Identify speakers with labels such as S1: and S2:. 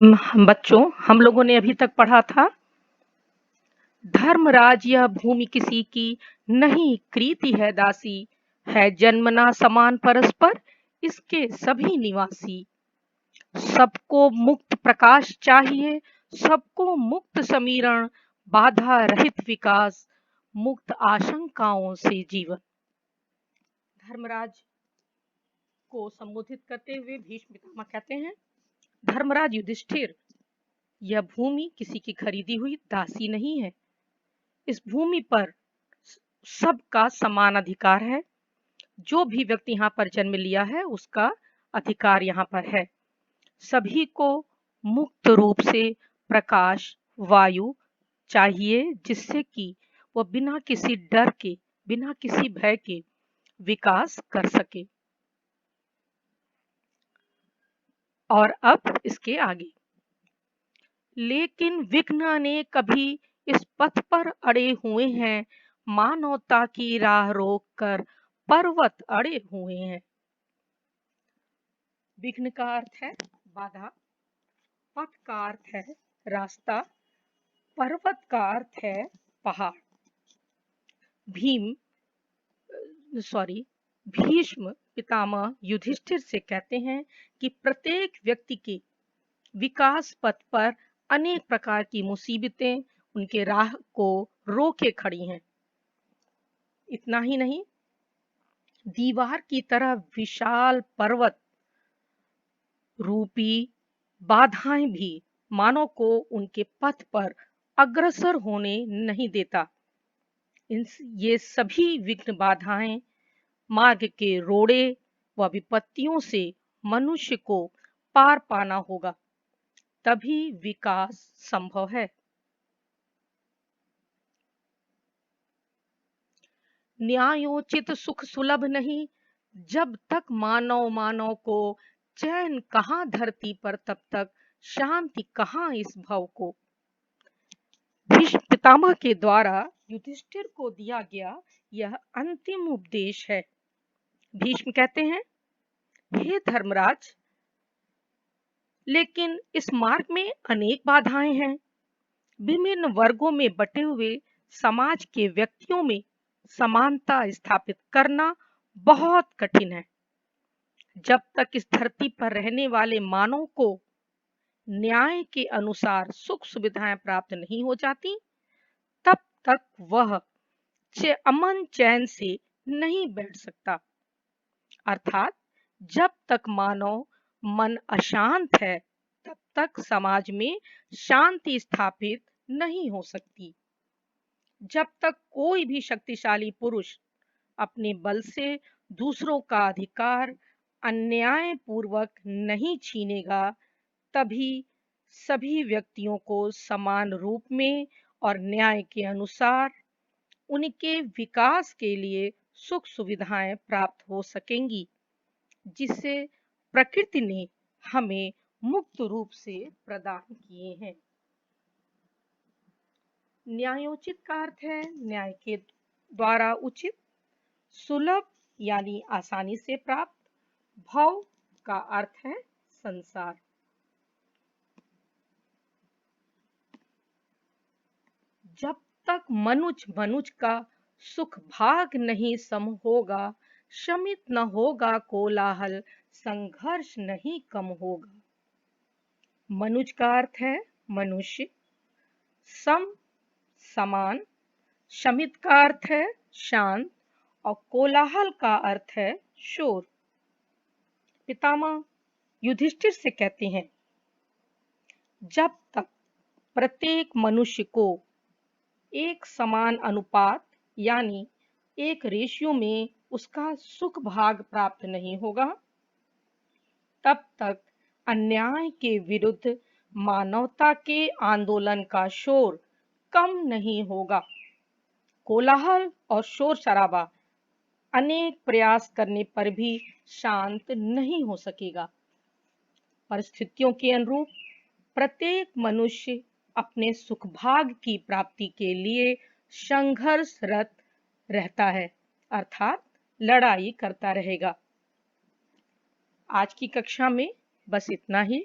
S1: बच्चों, हम लोगों ने अभी तक पढ़ा था, धर्मराज यह भूमि किसी की नहीं कृति है दासी, है जन्मना समान परस्पर इसके सभी निवासी। सबको मुक्त प्रकाश चाहिए, सबको मुक्त समीरण, बाधा रहित विकास, मुक्त आशंकाओं से जीवन। धर्मराज को संबोधित करते हुए भीष्म पितामह कहते हैं, धर्मराज युधिष्ठिर, यह भूमि किसी की खरीदी हुई दासी नहीं है। इस भूमि पर सबका समान अधिकार है। जो भी व्यक्ति यहाँ पर जन्म लिया है उसका अधिकार यहाँ पर है। सभी को मुक्त रूप से प्रकाश वायु चाहिए, जिससे कि वह बिना किसी डर के, बिना किसी भय के विकास कर सके। और अब इसके आगे, लेकिन विघ्न अनेक कभी इस पथ पर अड़े हुए हैं, मानवता की राह रोक कर पर्वत अड़े हुए हैं। विघ्न का अर्थ है बाधा, पथ का अर्थ है रास्ता, पर्वत का अर्थ है पहाड़। भीष्म पितामह युधिष्ठिर से कहते हैं कि प्रत्येक व्यक्ति के विकास पथ पर अनेक प्रकार की मुसीबतें उनके राह को रोके खड़ी हैं। इतना ही नहीं, दीवार की तरह विशाल पर्वत रूपी बाधाएं भी मानव को उनके पथ पर अग्रसर होने नहीं देता। ये सभी विघ्न बाधाएं, मार्ग के रोड़े व विपत्तियों से मनुष्य को पार पाना होगा, तभी विकास संभव है। न्यायोचित सुख सुलभ नहीं, जब तक मानव को चैन कहाँ धरती पर, तब तक शांति कहाँ इस भव को। भीष्म पितामह के द्वारा युधिष्ठिर को दिया गया यह अंतिम उपदेश है। भीष्म कहते हैं, हे धर्मराज, लेकिन इस मार्ग में अनेक बाधाएं हैं। विभिन्न वर्गों में बटे हुए समाज के व्यक्तियों में समानता स्थापित करना बहुत कठिन है। जब तक इस धरती पर रहने वाले मानव को न्याय के अनुसार सुख सुविधाएं प्राप्त नहीं हो जाती, तब तक वह अमन चैन से नहीं बैठ सकता। अर्थात जब तक मानव मन अशांत है, तब तक समाज में शांति स्थापित नहीं हो सकती। जब तक कोई भी शक्तिशाली पुरुष अपने बल से दूसरों का अधिकार अन्याय पूर्वक नहीं छीनेगा, तभी सभी व्यक्तियों को समान रूप में और न्याय के अनुसार उनके विकास के लिए सुख सुविधाएं प्राप्त हो सकेंगी, जिसे प्रकृति ने हमें मुक्त रूप से प्रदान किए हैं। न्यायोचित का अर्थ है न्याय के द्वारा उचित, सुलभ यानी आसानी से प्राप्त, भव का अर्थ है संसार। जब तक मनुज का सुख भाग नहीं सम होगा, शमित न होगा कोलाहल, संघर्ष नहीं कम होगा। मनुज का अर्थ है मनुष्य, सम समान, शमित का अर्थ है शांत और कोलाहल का अर्थ है शोर। पितामह युधिष्ठिर से कहते हैं, जब तक प्रत्येक मनुष्य को एक समान अनुपात यानी एक रेशियो में उसका सुख भाग प्राप्त नहीं होगा, तब तक अन्याय के विरुद्ध मानवता के आंदोलन का शोर कम नहीं होगा। कोलाहल और शोर शराबा अनेक प्रयास करने पर भी शांत नहीं हो सकेगा। परिस्थितियों के अनुरूप प्रत्येक मनुष्य अपने सुख भाग की प्राप्ति के लिए संघर्षरत रहता है, अर्थात लड़ाई करता रहेगा। आज की कक्षा में बस इतना ही।